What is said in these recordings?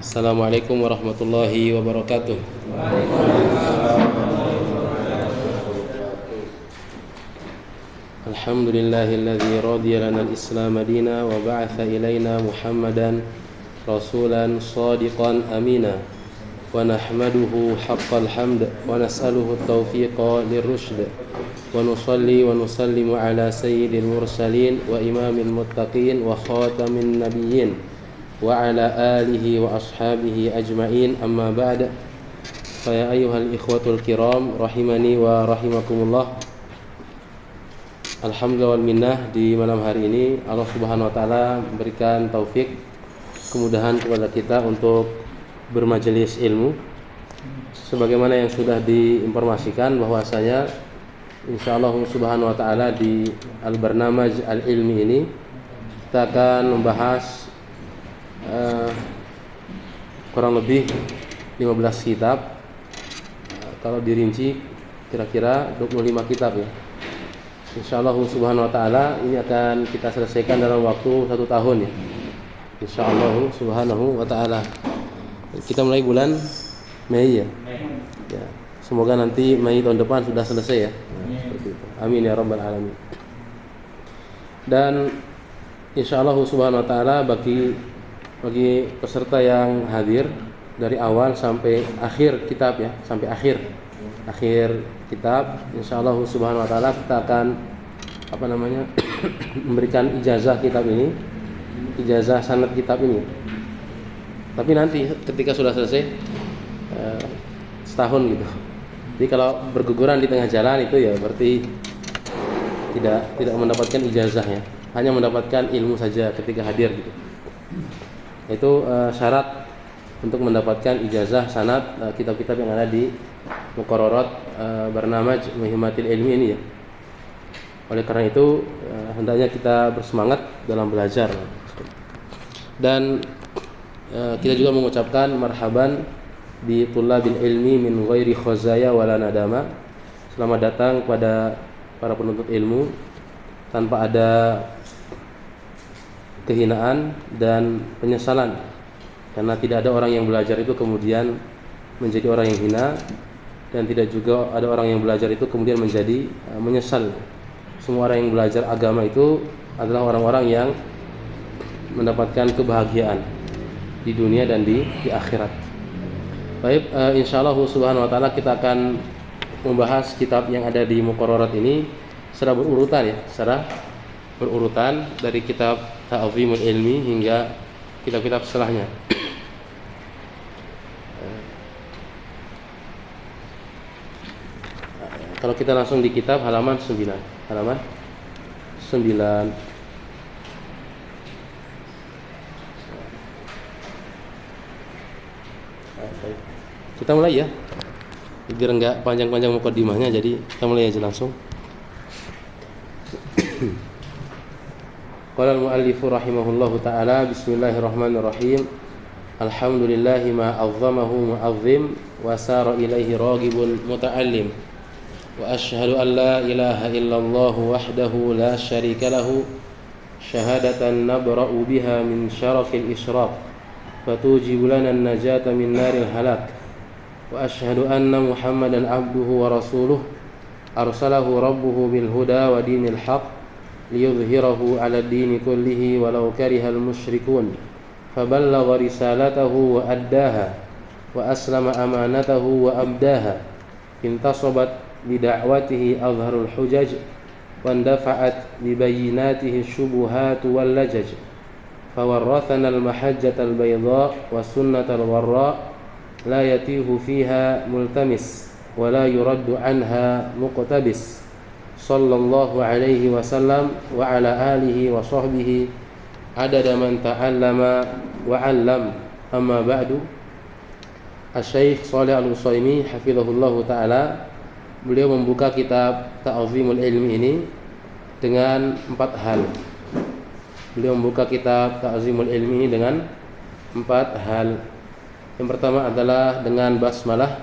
Assalamualaikum warahmatullahi wabarakatuh. Alhamdulillahilladzi radiya lana al-Islam dina wa ba'atha ilaina Muhammadan rasulan shadiqan amina wa nahmaduhu haqqal hamd wa nas'aluhu at-tawfiqa lirrushd wa nusalli wa nusallimu ala sayyidil mursalin wa imamil muttaqin wa khatamin nabiyyin wa ala alihi wa ashabihi ajma'in, amma ba'da. Fa ya ayyuhal ikhwatul kiram rahimani wa rahimakumullah. Alhamdulillah wal minnah, di malam hari ini Allah Subhanahu wa taala memberikan taufik, kemudahan kepada kita untuk bermajelis ilmu. Sebagaimana yang sudah diinformasikan bahwasanya insyaallah Subhanahu wa taala di al-barnamaj al-ilmi ini kita akan membahas kurang lebih 15 kitab. Kalau dirinci kira-kira 25 kitab ya. Insyaallah Subhanahu wa taala ini akan kita selesaikan dalam waktu 1 tahun ya. Insyaallah Subhanahu wa taala. Kita mulai bulan Mei ya. Ya. Semoga nanti Mei tahun depan sudah selesai ya. Seperti itu. Amin ya rabbal alamin. Dan insyaallah Subhanahu wa taala bagi peserta yang hadir dari awal sampai akhir kitab ya, sampai akhir kitab, insyaallah Subhanahu wa taala kita akan memberikan ijazah kitab ini, ijazah sanad kitab ini. Tapi nanti ketika sudah selesai setahun gitu. Jadi kalau berguguran di tengah jalan itu ya berarti tidak mendapatkan ijazahnya, hanya mendapatkan ilmu saja ketika hadir gitu. Itu syarat untuk mendapatkan ijazah sanad kitab-kitab yang ada di muqarrarat barnamaj muhimmatil ilmi ini ya. Oleh karena itu hendaknya kita bersemangat dalam belajar. Dan kita juga mengucapkan marhaban di tullabil ilmi min ghairi khazaya wala nadama. Selamat datang kepada para penuntut ilmu tanpa ada kehinaan dan penyesalan, karena tidak ada orang yang belajar itu kemudian menjadi orang yang hina, dan tidak juga ada orang yang belajar itu kemudian menjadi menyesal. Semua orang yang belajar agama itu adalah orang-orang yang mendapatkan kebahagiaan di dunia dan di akhirat. Baik, insyaallah Subhanahu wa taala kita akan membahas kitab yang ada di muqarrarat ini secara berurutan ya, secara berurutan dari kitab Ta'zimul Ilmi hingga kitab-kitab setelahnya. Kalau kita langsung di kitab halaman 9. Halaman 9. Kita mulai ya. Biar enggak panjang-panjang mukadimahnya, jadi kita mulai aja langsung. Qala al-muallifu rahimahullahu ta'ala, bismillahirrahmanirrahim. Alhamdulillahi ma azzamahu mu'azzim wa sara ilaihi ragibun muta'allim. Wa ashhadu an la ilaha illallah wahdahu la syarika lahu syahadatan nabra'u biha min syarafil isyraq fatujibu lana an-najata min naril halak. Wa ashhadu anna Muhammadan abduhu wa rasuluh arsalahu rabbuhu bil huda wa dinil haqq liyudhhirahu 'ala ad-dini kullihi walau karihal musyrikun. Faballagha risalatahu wa addaha wa aslama amanatahu wa abdaha. Intasabat bida'watihi azharul hujaj wa indafa'at bibayyinatihi syubuhat wal lajaj. Fawarrathana al-mahajjata al-bayda wa sunnata al-warra la yatihu fiha multamis wa la yuraddu anha muqtabis. Sallallahu alaihi wasallam wa ala alihi wa sahbihi adada man ta'allama wa 'allam, amma ba'du. Asy-Syaikh Shalih Al-Utsaimin hafizahullahu taala, beliau membuka kitab Ta'zimul Ilmi ini dengan 4 hal. Beliau membuka kitab Ta'zimul Ilmi ini dengan 4 hal. Yang pertama adalah dengan basmalah.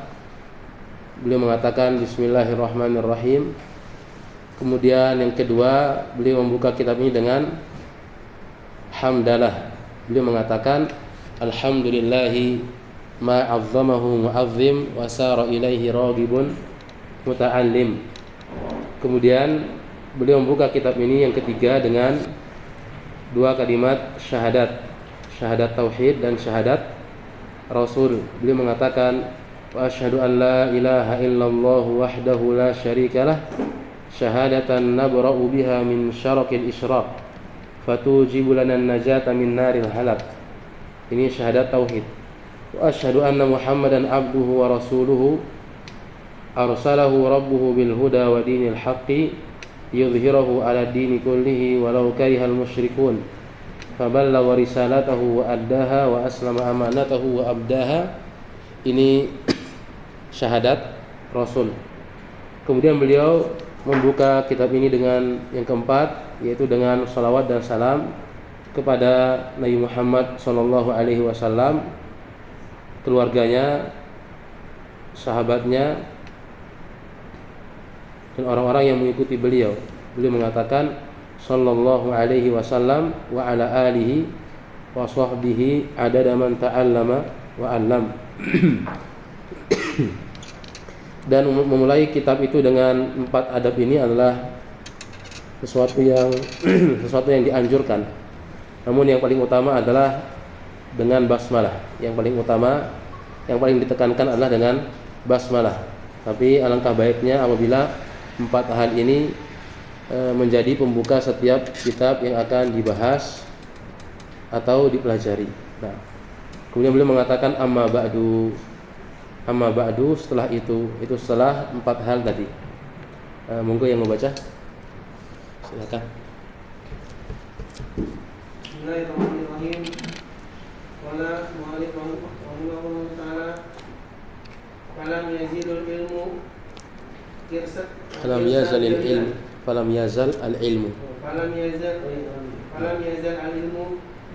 Beliau mengatakan bismillahirrahmanirrahim. Kemudian yang kedua, beliau membuka kitab ini dengan hamdalah. Beliau mengatakan alhamdulillahi ma 'azzamahu mu'azzim wa sara ilaihi raghibun muta'allim. Kemudian beliau membuka kitab ini yang ketiga dengan dua kalimat syahadat, syahadat tauhid dan syahadat rasul. Beliau mengatakan wa asyhadu an la ilaha illallah wahdahu la syarikalah syahadatan nabra'u biha min syarakil isyraq fatujibu lana an-najata min naril halak. Ini syahadat tauhid. Wa asyhadu anna Muhammadan abduhu wa rasuluhu arsalahu rabbuhu bil huda wa dinil haqqi yudhhirahu ala dini kullihi walau karihal musyrikun faballagha risalatahu wa addaha wa aslama amanatahu wa abdaha. Ini syahadat rasul. Kemudian beliau membuka kitab ini dengan yang keempat, yaitu dengan salawat dan salam kepada Nabi Muhammad sallallahu alaihi wasallam, keluarganya, sahabatnya, dan orang-orang yang mengikuti beliau. Beliau mengatakan sallallahu alaihi wasallam wa ala alihi wa sahbihi adada man ta'allama wa 'allam. Dan memulai kitab itu dengan 4 adab ini adalah sesuatu yang dianjurkan. Namun yang paling utama adalah dengan basmalah. Yang paling utama, yang paling ditekankan adalah dengan basmalah. Tapi alangkah baiknya apabila 4 hal ini menjadi pembuka setiap kitab yang akan dibahas atau dipelajari. Nah, kemudian beliau mengatakan amma ba'du, setelah itu setelah 4 hal tadi. Monggo yang membaca, silakan. Bismillahirrahmanirrahim. Qala mu'allif rahimahullah ta'ala falam yazal al-ilmu falam yazal al-ilmu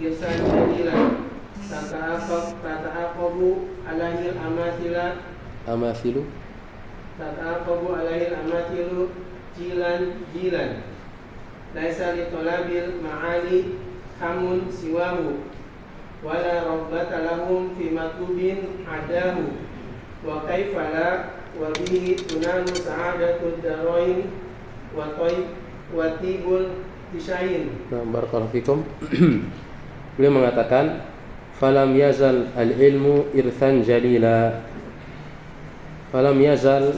irsan jadilan tata'aqabu alaihi al-amathilu jilan laisa li talabil ma'ali hamun siwahu wala rabbata lahum fi matubin adahu wa kaifala wa bihi tunalu sa'adatud darain wa tibul tishain. Barakallahu fikum. Beliau mengatakan falam yazal al-ilmu irthan jalila. Falam yazal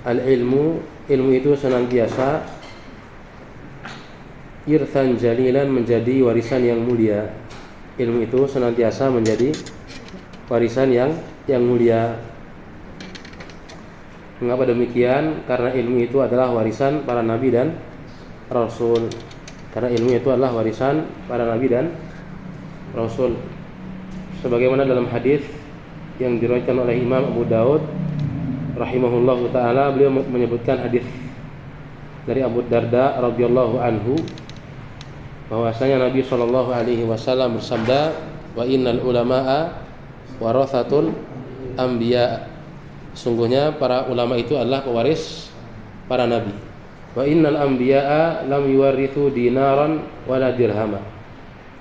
al-ilmu, ilmu itu senantiasa irthan jalilan, menjadi warisan yang mulia. Ilmu itu senantiasa menjadi warisan yang mulia. Mengapa demikian? Karena ilmu itu adalah warisan para nabi dan rasul. Karena ilmu itu adalah warisan para nabi dan rasul. Sebagaimana dalam hadis yang diriwayatkan oleh Imam Abu Daud rahimahullahu taala, beliau menyebutkan hadis dari Abu Darda radhiyallahu anhu bahwasanya Nabi sallallahu alaihi wasallam bersabda, wa innal ulama'a warathatul anbiya. Sungguhnya para ulama itu adalah pewaris para nabi. Wa innal anbiya'a lam yuwarithu dinaran wala dirhama.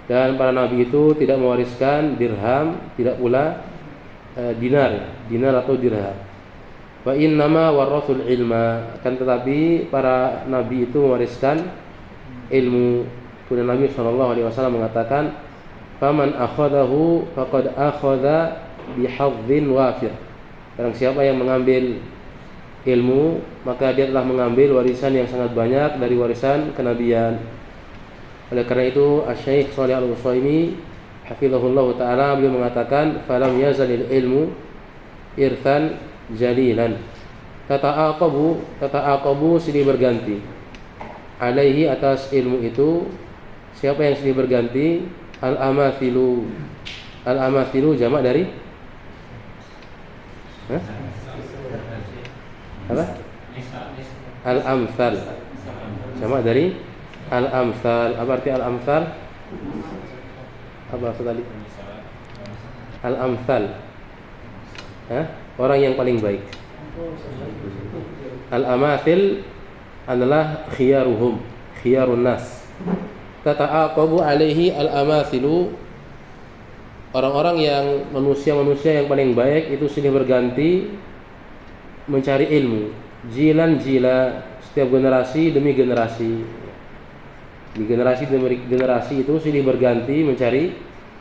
Dan para nabi itu tidak mewariskan dirham, tidak pula dinar atau dirham. Wa innama warathul ilma, kan tetapi para nabi itu mewariskan ilmu. Kemudian Nabi sallallahu alaihi wasallam mengatakan, faman akhadahu faqad akhadha bihadzdin wafir. Barang siapa yang mengambil ilmu, maka dia telah mengambil warisan yang sangat banyak dari warisan kenabian. Oleh karena itu Asy-Syaikh Shalih Al-Utsaimin hafizahullah taala beliau mengatakan falam yazalil ilmu irthan jalilan. Tata'aqabu silih berganti. Alaihi, atas ilmu itu. Siapa yang silih berganti? Al-amathilu. Al-amathilu jamak dari apa? Al-amthal. Jamak dari al-amthal. Apa arti al-amthal? Apa tadi? Al-amthal. Orang yang paling baik. Al-amathil adalah khiyaruhum, khiyarun nas. Tata'aqabu alaihi al-amathilu orang-orang yang manusia-manusia yang paling baik itu silih berganti mencari ilmu. Jilan jila, setiap generasi demi generasi. Di generasi demi generasi itu silih berganti mencari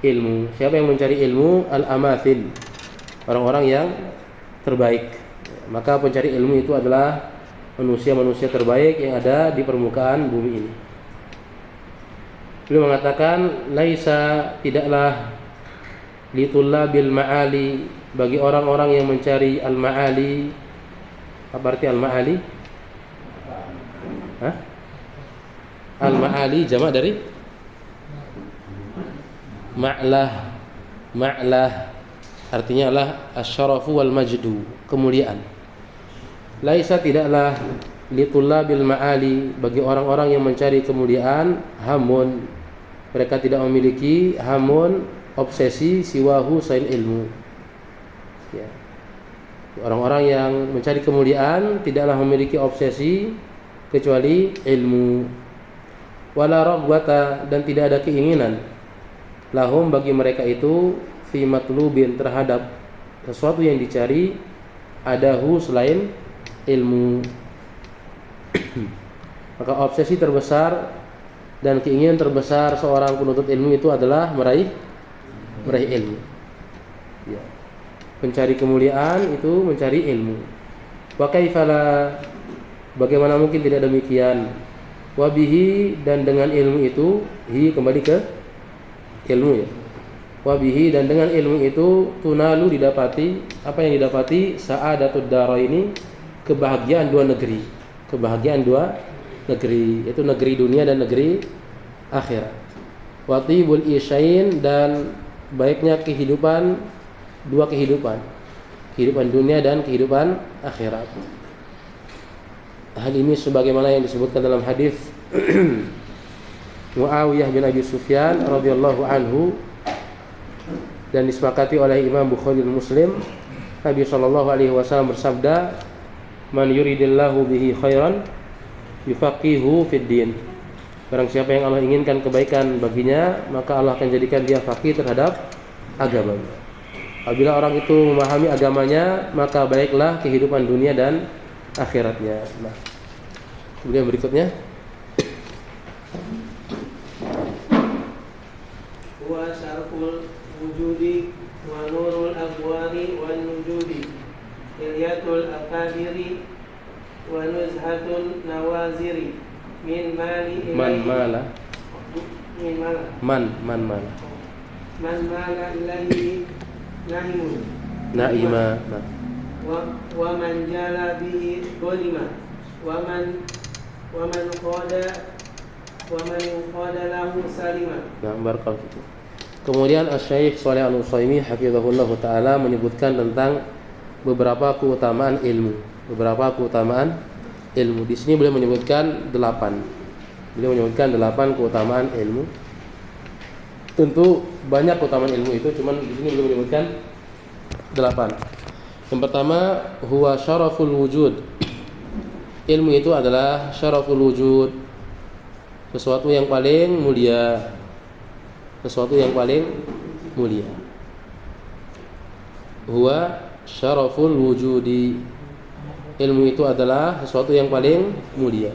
ilmu. Siapa yang mencari ilmu? Al-amathil, orang-orang yang terbaik. Maka pencari ilmu itu adalah manusia-manusia terbaik yang ada di permukaan bumi ini. Beliau mengatakan, laisa, tidaklah litullabil ma'ali, bagi orang-orang yang mencari al-ma'ali. Apa arti al-ma'ali? Hah? Al-ma'ali jamak dari ma'lah. Ma'lah artinya adalah asyarafu wal majdu, kemuliaan. Laisa, tidaklah litullabil ma'ali, bagi orang-orang yang mencari kemuliaan, hamun, mereka tidak memiliki hamun, obsesi, siwahu, selain ilmu. Ya. Orang-orang yang mencari kemuliaan tidaklah memiliki obsesi kecuali ilmu. Wala raghbata, dan tidak ada keinginan, lahum, bagi mereka itu, fi matlubin, terhadap sesuatu yang dicari, adahu, selain ilmu. Maka obsesi terbesar dan keinginan terbesar seorang penuntut ilmu itu adalah meraih ilmu. Ya. Mencari kemuliaan itu mencari ilmu. Wa kaifala, bagaimana mungkin tidak demikian? Wa bihi, dan dengan ilmu itu, hi kembali ke ilmu ya. Wa bihi, dan dengan ilmu itu, tunalu, didapati, apa yang didapati? Sa'adatud daraini, kebahagiaan dua negeri. Kebahagiaan dua negeri, yaitu negeri dunia dan negeri akhirat. Wa tibul isyain, dan baiknya kehidupan, dua kehidupan, kehidupan dunia dan kehidupan akhirat. Hal ini sebagaimana yang disebutkan dalam hadis Muawiyah bin Abi Sufyan radhiyallahu anhu, dan disepakati oleh Imam Bukhari dan Muslim. Nabi SAW bersabda, man yuridillahu bihi khairan yufaqihu fid din. Barang siapa yang Allah inginkan kebaikan baginya, maka Allah akan jadikan dia faqih terhadap agamanya. Apabila orang itu memahami agamanya, maka baiklah kehidupan dunia dan akhiratnya. Nah, kemudian berikutnya, huwa syarful wujudi wa nurul abwari wan nujudi, hilyatul akabiri wa nuzhatun nawaziri, min mali ilahi, man mala ilahi naima, wa man jala bihi golima, wa man qada lahu salima. Nah, barakallahu. Kemudian Asy-Syaikh Shalih Al-Utsaimin hafizahullah taala menyebutkan tentang beberapa keutamaan ilmu. Beberapa keutamaan ilmu. Di sini beliau menyebutkan 8. Beliau menyebutkan 8 keutamaan ilmu. Tentu banyak keutamaan ilmu itu, cuman di sini belum menyebutkan 8. Yang pertama, huwa syaraful wujud. Ilmu itu adalah syaraful wujud, sesuatu yang paling mulia. Sesuatu yang paling mulia. Huwa syaraful wujudi. Ilmu itu adalah sesuatu yang paling mulia.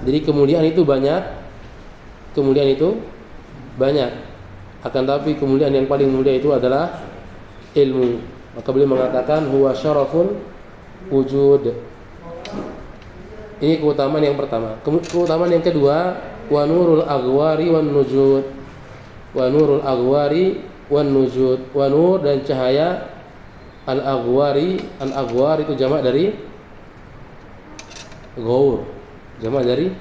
Jadi kemuliaan itu banyak. Kemuliaan itu banyak, akan tapi kemuliaan yang paling mulia itu adalah ilmu. Maka beliau mengatakan huwa syaraful wujud. Ini keutamaan yang pertama. Keutamaan yang kedua, wa nurul aghwari wan nujud. Wa nurul aghwari wan nujud. Wa nur, dan cahaya, al-aghwari. Al-aghwar itu jamak dari ghaur. Jamak dari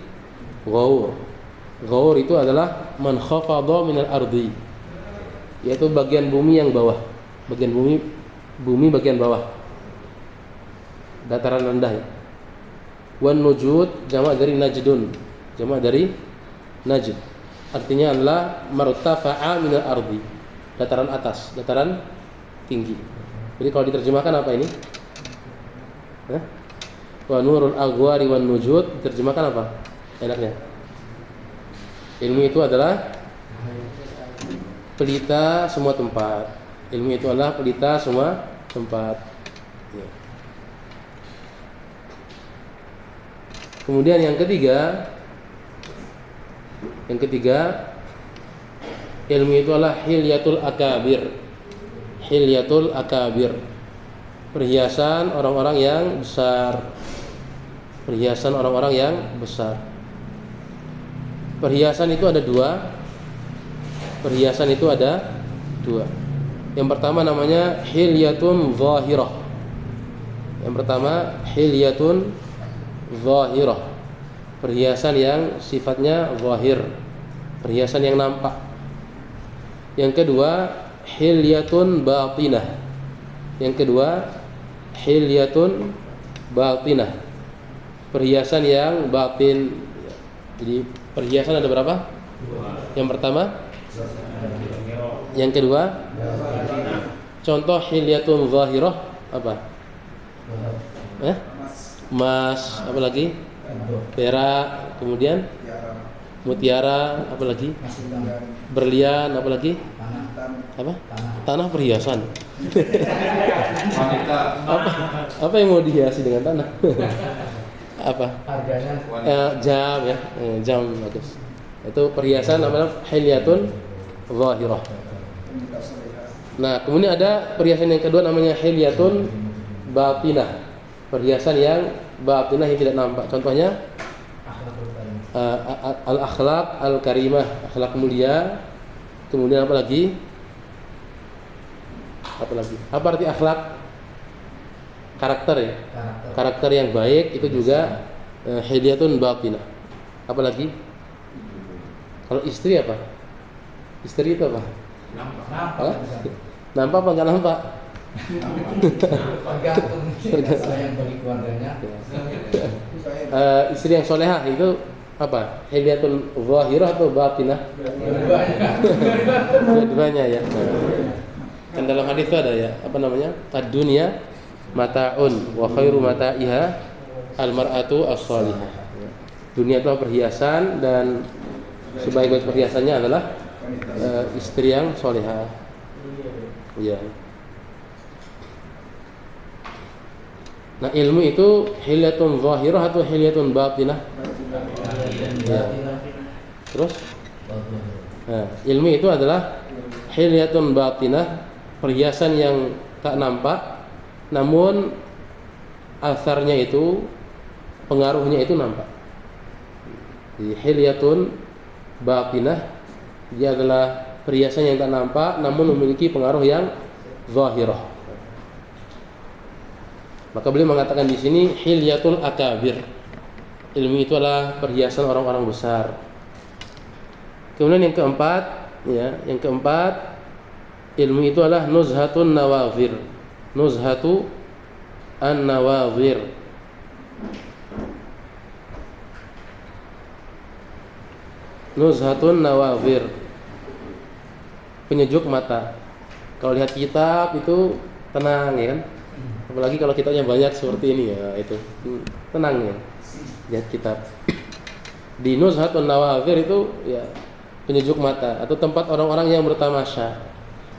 ghaur. Ghaur itu adalah man khafadha minal ardi, yaitu bagian bumi yang bawah. Bagian bumi bagian bawah, dataran rendah ya. Wan nujud jamak dari najdun, jamak dari najd. Artinya adalah martafa'a minal ardi, dataran atas, dataran tinggi. Jadi kalau diterjemahkan apa ini? Wa nurul aghwari wan nujud, diterjemahkan apa enaknya? Ilmu itu adalah pelita semua tempat. Ilmu itu adalah pelita semua tempat. Ya. Kemudian yang ketiga, ilmu itu adalah hilyatul akabir. Hilyatul akabir, perhiasan orang-orang yang besar. Perhiasan orang-orang yang besar. Perhiasan itu ada dua. Yang pertama namanya hilyatun zahirah. Perhiasan yang sifatnya zahir, perhiasan yang nampak. Yang kedua hilyatun batinah. Perhiasan yang batin. Jadi perhiasan ada berapa? Yang pertama, yang kedua. Contoh hilyatun zahirah apa? Emas, apa lagi? Perak, kemudian mutiara, apa lagi? Berlian, apa lagi? Apa? Tanah perhiasan. Apa yang mau dihiasi dengan tanah? Apa? Jam ya, jam bagus. Itu perhiasan namanya hilyatun zahirah. Nah, kemudian ada perhiasan yang kedua namanya hilyatun batinah. Perhiasan yang batinah yang tidak nampak. Contohnya al-akhlaq al-karimah, akhlak mulia. Kemudian apa lagi? Apa arti akhlak? Karakter ya. Karakter yang baik itu juga hilyatun batinah. Apa lagi? Kalau istri apa? Istri itu apa? Nampak apa enggak nampak? Tergantung sayang bagi keluarganya. Istri yang solehah itu apa? Hilyatun zahirah atau batinah? Dua-duanya ya. Kan dalam hadis itu ada ya, apa namanya? Ad-dunya mata'un wa khairu mata'iha al-mar'atu as-salihah. Dunia itu perhiasan dan sebaik-baik perhiasannya adalah istri yang solehah. Ya. Nah, ilmu itu hilyatun zahirah atau hilyatun batinah? Ya. Terus? Nah, ilmu itu adalah hilyatun batinah, perhiasan yang tak nampak, namun asarnya itu, pengaruhnya itu nampak. Jadi hilyatun batinah, dia adalah perhiasan yang tak nampak namun memiliki pengaruh yang zahirah. Maka beliau mengatakan di sini hilyatul akabir. Ilmu itu adalah perhiasan orang-orang besar. Kemudian yang keempat, ilmu itu adalah nuzhatun nawazir. Nuzhatu an-nawazir. Nuzhatun nawazir, penyejuk mata. Kalau lihat kitab itu tenang ya kan. Apalagi kalau kitabnya banyak seperti ini ya, itu tenang ya. Lihat kitab. Di Nuzhatun nawazir itu ya penyejuk mata atau tempat orang-orang yang bertamasya.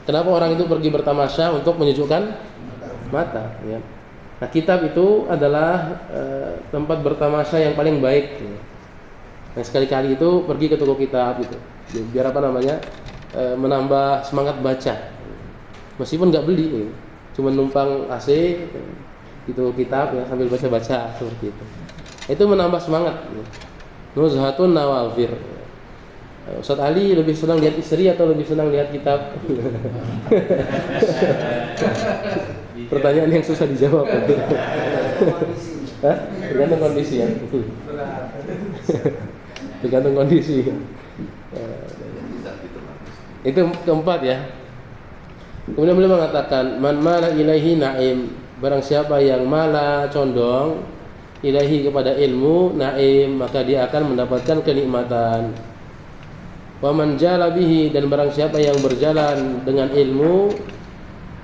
Kenapa orang itu pergi bertamasya? Untuk menyejukkan mata ya. Nah, kitab itu adalah tempat bertamasya yang paling baik ya. Nah, sekali-kali itu pergi ke toko kitab gitu. Biar apa namanya? Menambah semangat baca. Meskipun enggak beli gitu. Cuma numpang AC gitu kitab ya sambil baca-baca seperti itu. Itu menambah semangat. Nuzhatun nawazir. Ustaz Ali lebih senang lihat istri atau lebih senang lihat kitab? Pertanyaan yang susah dijawab. Hah? Tergantung kondisi ya. Tergantung kondisi. Itu keempat ya. Kemudian beliau mengatakan man mala ilaihi na'im, barang siapa yang mala condong ilaihi kepada ilmu na'im, maka dia akan mendapatkan kenikmatan. Wa man jala bihi, dan barang siapa yang berjalan dengan ilmu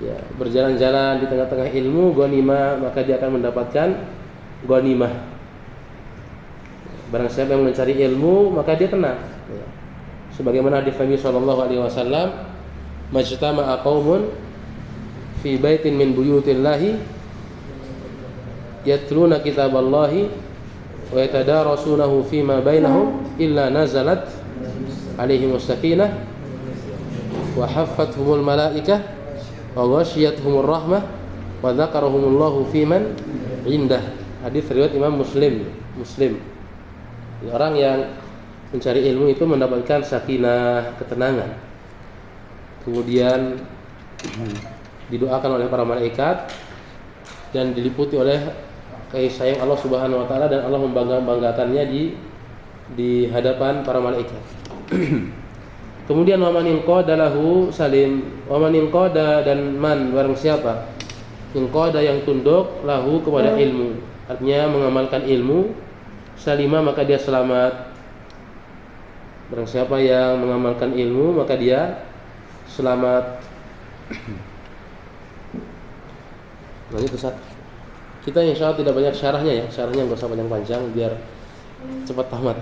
ya, berjalan-jalan di tengah-tengah ilmu ghanimah, maka dia akan mendapatkan ghanimah. Barang siapa yang mencari ilmu maka dia tenang ya. Sebagaimana hadis Nabi sallallahu alaihi wasallam, majtama'a qaumun fi baitin min buyutillahi yatluna kitaballahi wa yatadarasunahu fima bainahum illa nazalat alaihimus sakinah wa haffathumul malaikah wa ghasyiyatuhumur rahmah wa dzakarahumullahu fiman indah. Hadis riwayat Imam Muslim. Orang yang mencari ilmu itu mendapatkan sakinah, ketenangan. Kemudian didoakan oleh para malaikat dan diliputi oleh kasih sayang Allah Subhanahu wa taala, dan Allah membanggakannya di hadapan para malaikat. Kemudian wa man inqada lahu salim, wa man inqada, dan man barang siapa inqada yang tunduk lahu kepada ilmu, artinya mengamalkan ilmu, salima maka dia selamat. Barang siapa yang mengamalkan ilmu maka dia selamat. Nah itu Ustaz. Kita insya Allah tidak banyak syarahnya ya. Syarahnya enggak usah panjang-panjang biar cepat tamat.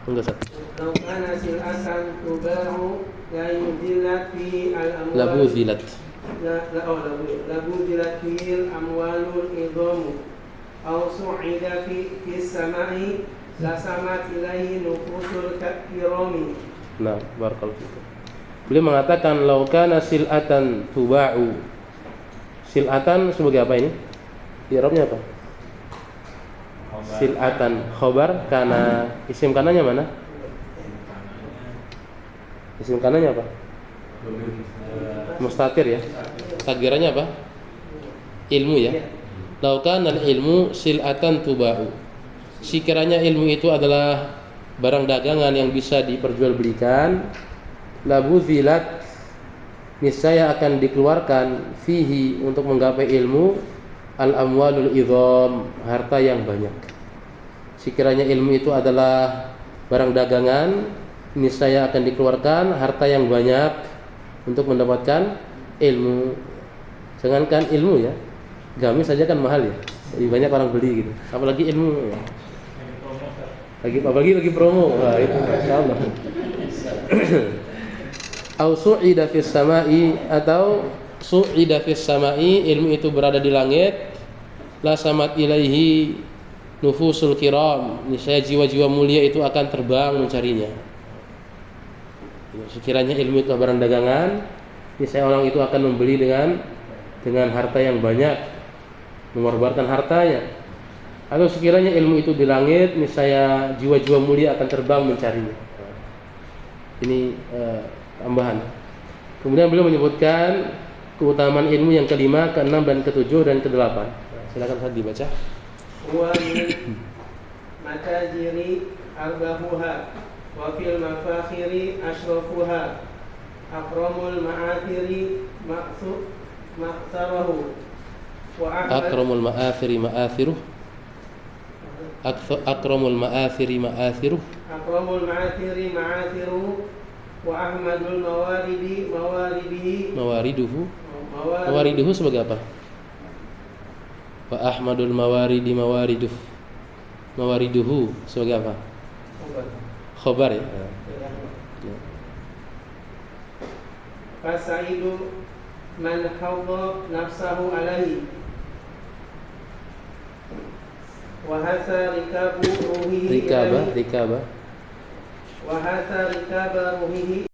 Enggak Ustaz. Law kana sil'atan tubahu la yudilat fi al-amwal. Labu zilat fil amwalul idhamu aw su'ida fi samai la samat ilaihi nufusul kirami. Nah, barakallahu fikum. Beliau mengatakan law kana sil'atan tuba'u. Sil'atan sebagai apa ini? I'rabnya apa? Sil'atan khobar, kana isim kananya mana? Isim kananya apa? Mustatir ya. Takdirannya apa? Ilmu ya. Law kana al-ilmu sil'atan tuba'u. Sekiranya ilmu itu adalah barang dagangan yang bisa diperjualbelikan, labu zilat, niscaya akan dikeluarkan fihi untuk menggapai ilmu al-amwalul idham, harta yang banyak. Sekiranya ilmu itu adalah barang dagangan, niscaya akan dikeluarkan harta yang banyak untuk mendapatkan ilmu. Jangankan ilmu ya, gamis saja kan mahal ya, lebih banyak orang beli gitu, apalagi ilmu ya. Apalagi lagi promo. Wah, itu masyaallah. Au su'ida fis samai, atau su'ida fis samai, ilmu itu berada di langit, la samat ilaihi nufusul kiram, niscaya jiwa-jiwa mulia itu akan terbang mencarinya. Sekiranya ilmu itu barang dagangan, niscaya orang itu akan membeli dengan harta yang banyak, mengorbankan hartanya. Atau sekiranya ilmu itu di langit, niscaya jiwa-jiwa mulia akan terbang mencarinya. Ini tambahan. Kemudian beliau menyebutkan keutamaan ilmu yang kelima, keenam, dan ketujuh, dan kedelapan. Silakan Ustaz dibaca. Wa min matajiri arbahuha wa fil mafakhiri ashrafuha akramul ma'athiri ma'tharahu wa akramul ma'athiri ma'athiruh. Akramul ma'athiri ma'athiruh. Akramul ma'athiri ma'athiruh wa ahmadul mawariduhu sebagai apa? Wa ahmadul mawariduhu sebagai apa? Khobar ya. Fasaidu man hawwa nafsahu alaihi wa hatha rikaba rikaba wa hatha rikaba ruhihi